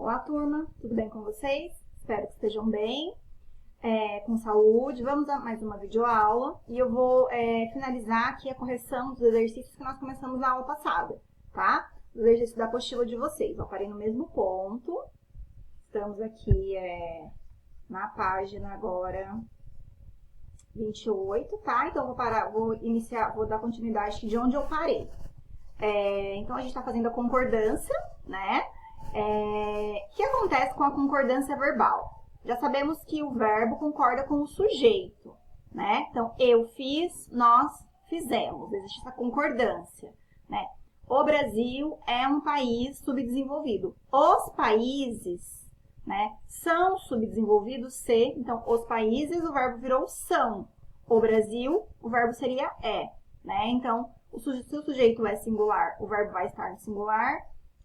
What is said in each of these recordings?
Olá, turma, tudo bem com vocês? Espero que estejam bem, com saúde. Vamos a mais uma videoaula e eu vou finalizar aqui a correção dos exercícios que nós começamos na aula passada, tá? Os exercícios da apostila de vocês. Eu parei no mesmo ponto, estamos aqui na página agora 28, tá? Então, vou dar continuidade aqui de onde eu parei. Então, a gente está fazendo a concordância, né? O que acontece com a concordância verbal? Já sabemos que o verbo concorda com o sujeito, né? Então, eu fiz, nós fizemos. Existe essa concordância, né? O Brasil é um país subdesenvolvido. Os países, né, são subdesenvolvidos se, então, os países, o verbo virou são. O Brasil, o verbo seria é, né? Então, se o sujeito é singular, o verbo vai estar no singular.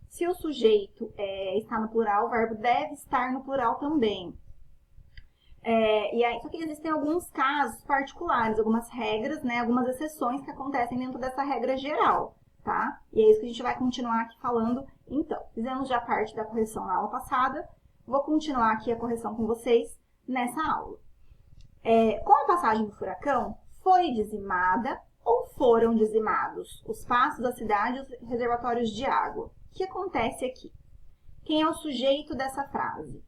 Se o sujeito está no plural, o verbo deve estar no plural também. Só que existem alguns casos particulares, algumas regras, né, algumas exceções que acontecem dentro dessa regra geral, tá? E é isso que a gente vai continuar aqui falando. Então, fizemos já parte da correção na aula passada, vou continuar aqui a correção com vocês nessa aula. Com a passagem do furacão, foi dizimada ou foram dizimados os pastos da cidade e os reservatórios de água? O que acontece aqui? Quem é o sujeito dessa frase?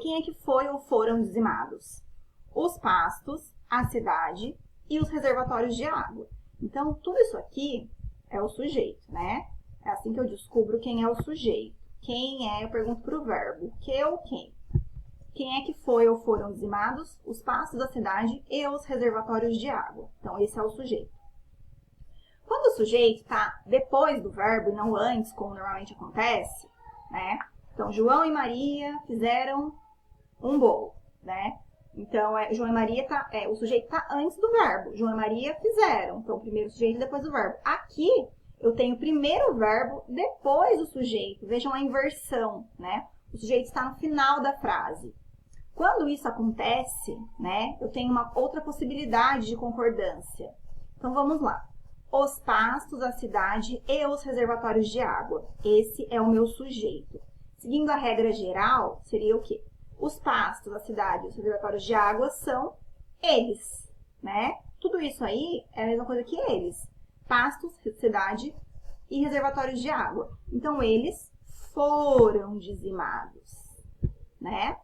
Quem é que foi ou foram dizimados? Os pastos, a cidade e os reservatórios de água. Então, tudo isso aqui é o sujeito, né? É assim que eu descubro quem é o sujeito. Eu pergunto para o verbo, que ou quem? Quem é que foi ou foram dizimados? Os pastos da cidade e os reservatórios de água. Então, esse é o sujeito. Quando o sujeito está depois do verbo e não antes, como normalmente acontece, né? Então, João e Maria fizeram um bolo, né? Então, João e Maria o sujeito está antes do verbo. João e Maria fizeram. Então, primeiro o sujeito e depois o verbo. Aqui, eu tenho primeiro o verbo, depois o sujeito. Vejam a inversão, né? O sujeito está no final da frase. Quando isso acontece, né? Eu tenho uma outra possibilidade de concordância. Então, vamos lá. Os pastos, a cidade e os reservatórios de água. Esse é o meu sujeito. Seguindo a regra geral, seria o quê? Os pastos, a cidade e os reservatórios de água são eles, né? Tudo isso aí é a mesma coisa que eles. Pastos, cidade e reservatórios de água. Então, eles foram dizimados, né?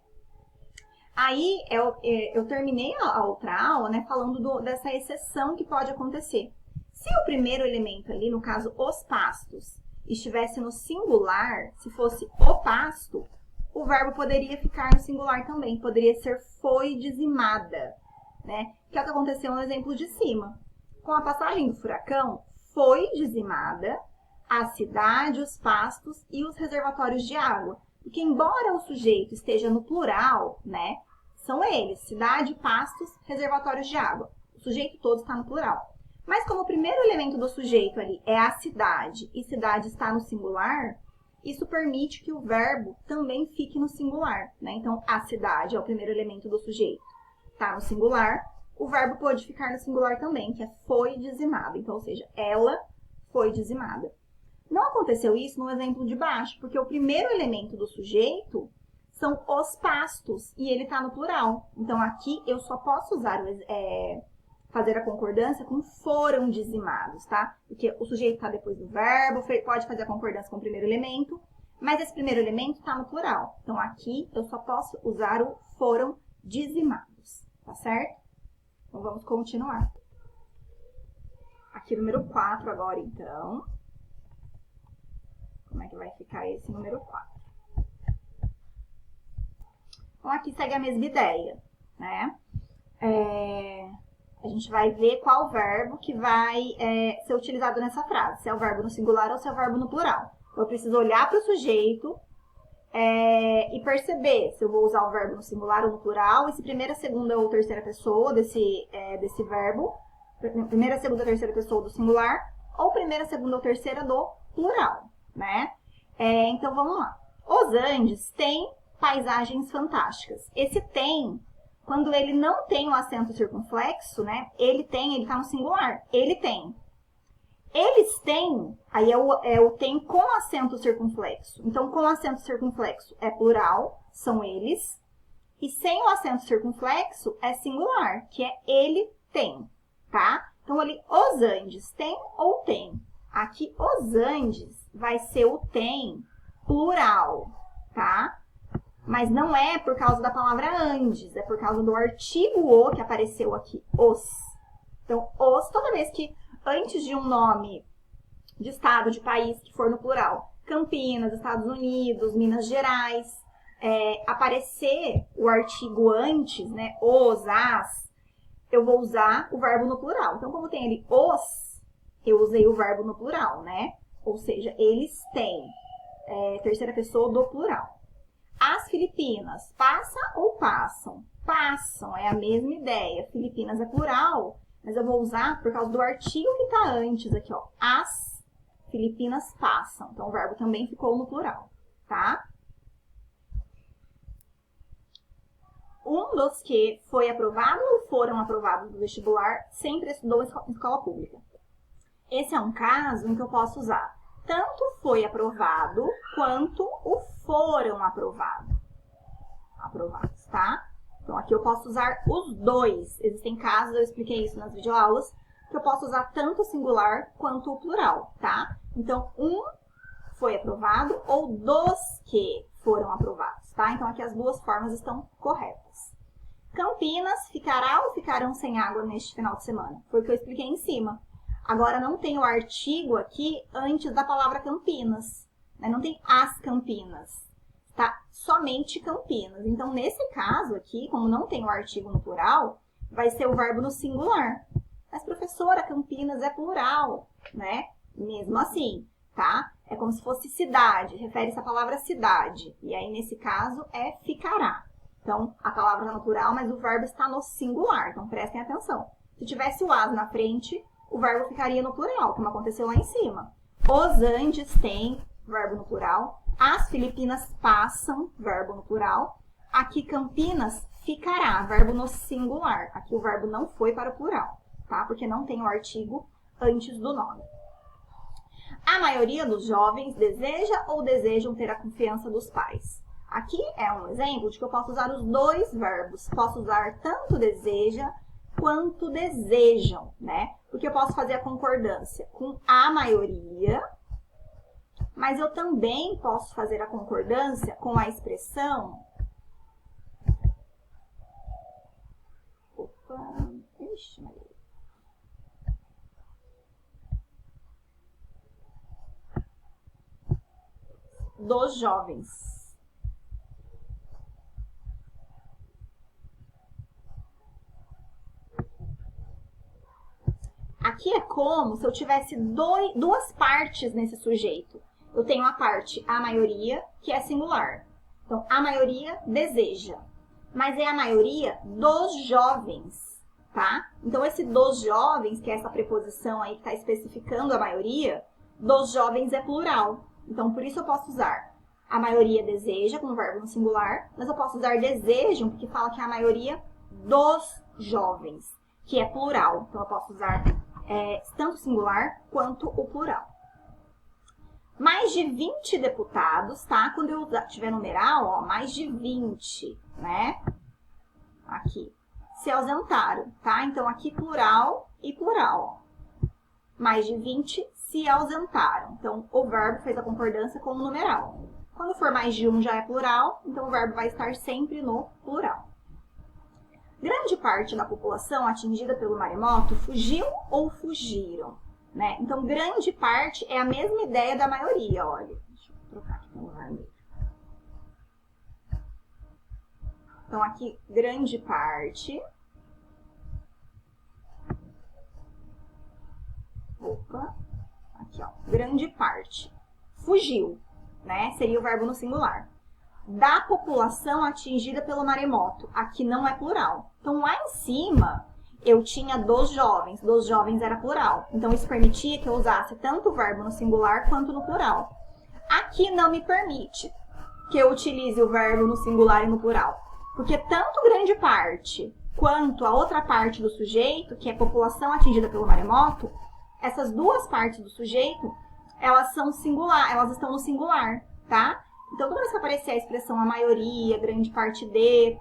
Aí, eu terminei a outra aula, né, falando dessa exceção que pode acontecer. Se o primeiro elemento ali, no caso, os pastos, estivesse no singular, se fosse o pasto, o verbo poderia ficar no singular também, poderia ser foi dizimada, né? Que é o que aconteceu no exemplo de cima. Com a passagem do furacão, foi dizimada a cidade, os pastos e os reservatórios de água. Porque embora o sujeito esteja no plural, né? São eles, cidade, pastos, reservatórios de água. O sujeito todo está no plural. Mas como o primeiro elemento do sujeito ali é a cidade e cidade está no singular, isso permite que o verbo também fique no singular, né? Então, a cidade é o primeiro elemento do sujeito, está no singular, o verbo pode ficar no singular também, que é foi dizimada. Então, ou seja, ela foi dizimada. Não aconteceu isso no exemplo de baixo, porque o primeiro elemento do sujeito são os pastos e ele está no plural. Então, aqui eu só posso usar fazer a concordância com foram dizimados, tá? Porque o sujeito está depois do verbo, pode fazer a concordância com o primeiro elemento, mas esse primeiro elemento está no plural. Então, aqui eu só posso usar o foram dizimados, tá certo? Então, vamos continuar. Aqui, número 4 agora, então. Como é que vai ficar esse número 4? Então, aqui segue a mesma ideia, né? A gente vai ver qual verbo que vai ser utilizado nessa frase. Se é o verbo no singular ou se é o verbo no plural. Eu preciso olhar para o sujeito e perceber se eu vou usar o verbo no singular ou no plural. E se primeira, segunda ou terceira pessoa desse verbo. Primeira, segunda, terceira pessoa do singular. Ou primeira, segunda ou terceira do plural, né? Então, vamos lá. Os Andes têm paisagens fantásticas. Esse tem... Quando ele não tem o acento circunflexo, né? Ele tá no singular. Ele tem. Eles têm, aí é o tem com acento circunflexo. Então, com acento circunflexo é plural, são eles. E sem o acento circunflexo é singular, que é ele tem, tá? Então, ali, os Andes tem ou tem. Aqui, os Andes vai ser o tem plural, tá? Mas não é por causa da palavra Andes, é por causa do artigo o que apareceu aqui, os. Então, os, toda vez que antes de um nome de estado, de país que for no plural, Campinas, Estados Unidos, Minas Gerais, aparecer o artigo antes, né, os, as, eu vou usar o verbo no plural. Então, como tem ali os, eu usei o verbo no plural, né? Ou seja, eles têm, terceira pessoa do plural. As Filipinas, passa ou passam? Passam, é a mesma ideia. Filipinas é plural, mas eu vou usar por causa do artigo que está antes aqui, ó. As Filipinas passam. Então, o verbo também ficou no plural, tá? Um dos que foi aprovado ou foram aprovados no vestibular sempre estudou em escola pública. Esse é um caso em que eu posso usar tanto foi aprovado quanto o foram aprovados, tá? Então, aqui eu posso usar os dois. Existem casos, eu expliquei isso nas videoaulas, que eu posso usar tanto o singular quanto o plural, tá? Então, um foi aprovado ou dos que foram aprovados, tá? Então, aqui as duas formas estão corretas. Campinas ficará ou ficarão sem água neste final de semana? Foi o que eu expliquei em cima. Agora, não tem o artigo aqui antes da palavra Campinas, né? Não tem as Campinas, tá? Somente Campinas. Então, nesse caso aqui, como não tem o artigo no plural, vai ser o verbo no singular. Mas, professora, Campinas é plural, né? Mesmo assim, tá? É como se fosse cidade, refere-se à palavra cidade. E aí, nesse caso, é ficará. Então, a palavra está no plural, mas o verbo está no singular. Então, prestem atenção. Se tivesse o as na frente, o verbo ficaria no plural, como aconteceu lá em cima. Os Andes têm, verbo no plural. As Filipinas passam, verbo no plural. Aqui, Campinas ficará, verbo no singular. Aqui o verbo não foi para o plural, tá? Porque não tem o artigo antes do nome. A maioria dos jovens deseja ou desejam ter a confiança dos pais. Aqui é um exemplo de que eu posso usar os dois verbos. Posso usar tanto deseja quanto desejam, né? Porque eu posso fazer a concordância com a maioria, mas eu também posso fazer a concordância com a expressão... Opa, ixi, Maria. Dos jovens. Aqui é como se eu tivesse duas partes nesse sujeito. Eu tenho a parte a maioria, que é singular. Então, a maioria deseja. Mas é a maioria dos jovens, tá? Então, esse dos jovens, que é essa preposição aí que está especificando a maioria, dos jovens é plural. Então, por isso eu posso usar a maioria deseja, com o verbo no singular, mas eu posso usar desejam, porque fala que é a maioria dos jovens, que é plural. Então, eu posso usar tanto o singular quanto o plural. Mais de 20 deputados, tá? Quando eu tiver numeral, ó, mais de 20, né? Aqui. Se ausentaram, tá? Então, aqui plural e plural, ó. Mais de 20 se ausentaram. Então, o verbo fez a concordância com o numeral. Quando for mais de um já é plural, então o verbo vai estar sempre no plural. Grande parte da população atingida pelo maremoto fugiu ou fugiram, né? Então, grande parte é a mesma ideia da maioria, olha. Deixa eu trocar aqui pelo vermelho. Então, aqui, grande parte. Opa. Aqui, ó. Grande parte. Fugiu, né? Seria o verbo no singular. Da população atingida pelo maremoto. Aqui não é plural. Então, lá em cima, eu tinha dos jovens. Dos jovens era plural. Então, isso permitia que eu usasse tanto o verbo no singular quanto no plural. Aqui não me permite que eu utilize o verbo no singular e no plural. Porque tanto grande parte quanto a outra parte do sujeito, que é população atingida pelo maremoto, essas duas partes do sujeito, elas são singular, elas estão no singular, tá? Então, toda vez que aparecer a expressão a maioria, grande parte de,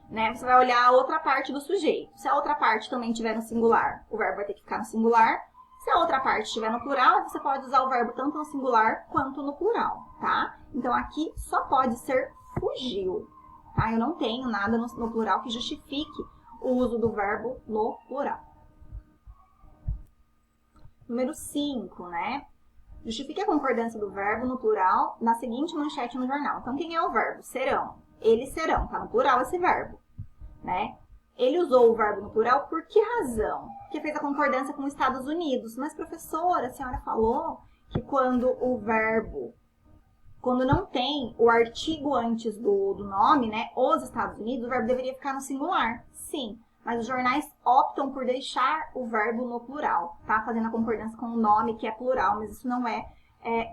né, você vai olhar a outra parte do sujeito. Se a outra parte também estiver no singular, o verbo vai ter que ficar no singular. Se a outra parte estiver no plural, você pode usar o verbo tanto no singular quanto no plural, tá? Então, aqui só pode ser fugiu, tá? Eu não tenho nada no plural que justifique o uso do verbo no plural. Número 5, né? Justifique a concordância do verbo no plural na seguinte manchete no jornal. Então, quem é o verbo? Serão. Eles serão. Tá no plural esse verbo, né? Ele usou o verbo no plural por que razão? Porque fez a concordância com os Estados Unidos. Mas, professora, a senhora falou que quando não tem o artigo antes do nome, né, os Estados Unidos, o verbo deveria ficar no singular. Sim, mas os jornais optam por deixar o verbo no plural, tá? Fazendo a concordância com o nome, que é plural, mas isso não é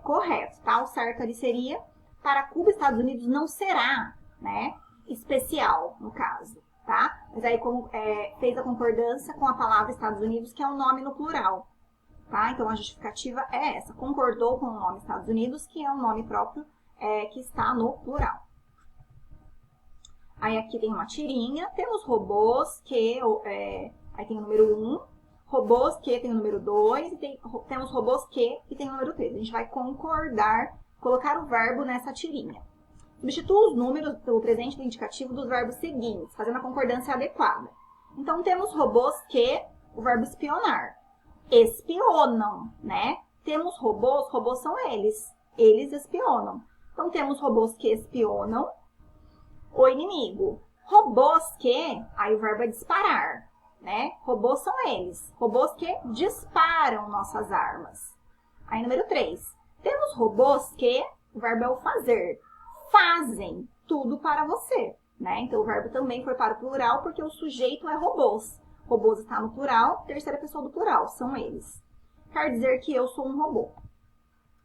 correto, tá? O certo ali seria, para Cuba e Estados Unidos não será, né, especial, no caso, tá? Mas aí fez a concordância com a palavra Estados Unidos, que é um nome no plural, tá? Então, a justificativa é essa, concordou com o nome Estados Unidos, que é um nome próprio que está no plural. Aí aqui tem uma tirinha, temos robôs que, aí tem o número 1, robôs que tem o número 2, e temos robôs que tem o número 3. A gente vai concordar, colocar o verbo nessa tirinha. Substitua os números pelo presente do indicativo dos verbos seguintes, fazendo a concordância adequada. Então, temos robôs que, o verbo espionar, espionam, né? Temos robôs são eles espionam. Então, temos robôs que espionam o inimigo. Robôs que, aí o verbo é disparar, né? Robôs são eles. Robôs que disparam nossas armas. Aí, número 3. Temos robôs que, o verbo é o fazer, fazem tudo para você, né? Então, o verbo também foi para o plural, porque o sujeito é robôs. Robôs está no plural, terceira pessoa do plural, são eles. Quer dizer que eu sou um robô.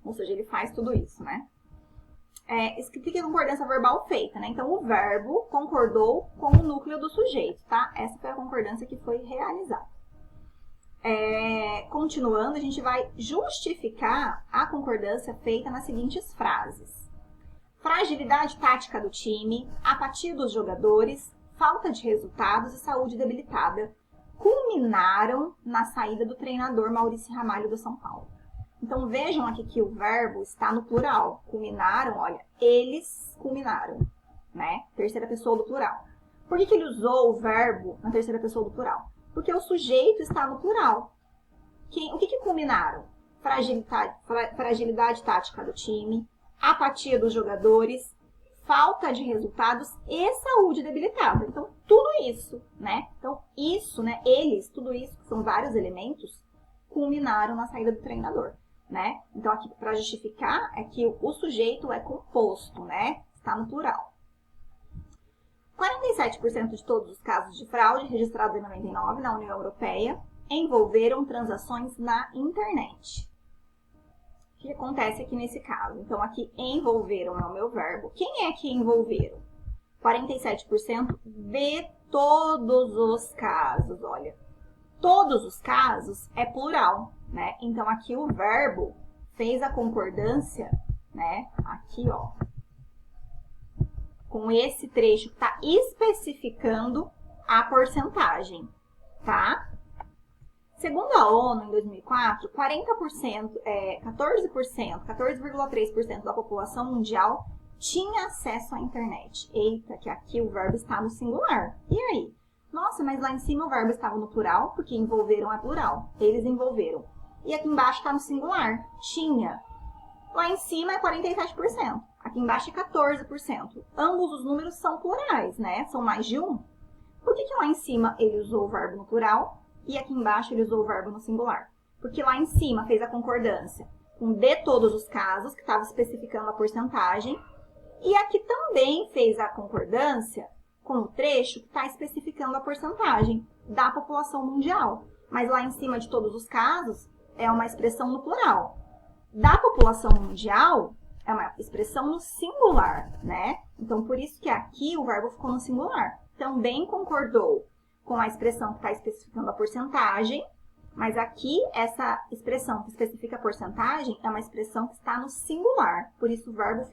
Ou seja, ele faz tudo isso, né? Explique a concordância verbal feita, né? Então, o verbo concordou com o núcleo do sujeito, tá? Essa foi a concordância que foi realizada. Continuando, a gente vai justificar a concordância feita nas seguintes frases. Fragilidade tática do time, apatia dos jogadores, falta de resultados e saúde debilitada culminaram na saída do treinador Maurício Ramalho do São Paulo. Então, vejam aqui que o verbo está no plural. Culminaram, olha, eles culminaram, né? Terceira pessoa do plural. Por que ele usou o verbo na terceira pessoa do plural? Porque o sujeito está no plural. O que culminaram? Fragilidade tática do time, apatia dos jogadores, falta de resultados e saúde debilitada. Então, tudo isso, né? Então, isso, né? Tudo isso, que são vários elementos, culminaram na saída do treinador, né? Então, aqui, para justificar, é que o sujeito é composto, né? Está no plural. 47% de todos os casos de fraude registrados em 99 na União Europeia envolveram transações na internet. O que acontece aqui nesse caso? Então, aqui, envolveram é o meu verbo. Quem é que envolveram? 47% de todos os casos, olha. Todos os casos é plural, né? Então, aqui o verbo fez a concordância, né? Aqui, ó. Com esse trecho que está especificando a porcentagem, tá? Segundo a ONU, em 2004, 14,3% da população mundial tinha acesso à internet. Eita, que aqui o verbo está no singular. E aí? Nossa, mas lá em cima o verbo estava no plural, porque envolveram é plural. Eles envolveram. E aqui embaixo está no singular. Tinha. Lá em cima é 47%. Aqui embaixo é 14%. Ambos os números são plurais, né? São mais de um. Por que lá em cima ele usou o verbo no plural e aqui embaixo ele usou o verbo no singular? Porque lá em cima fez a concordância com de todos os casos, que estava especificando a porcentagem. E aqui também fez a concordância com o trecho que está especificando a porcentagem da população mundial. Mas lá em cima de todos os casos é uma expressão no plural. Da população mundial é uma expressão no singular, né? Então, por isso que aqui o verbo ficou no singular. Também concordou com a expressão que está especificando a porcentagem Mas aqui, essa expressão que especifica a porcentagem é uma expressão que está no singular, por isso o verbo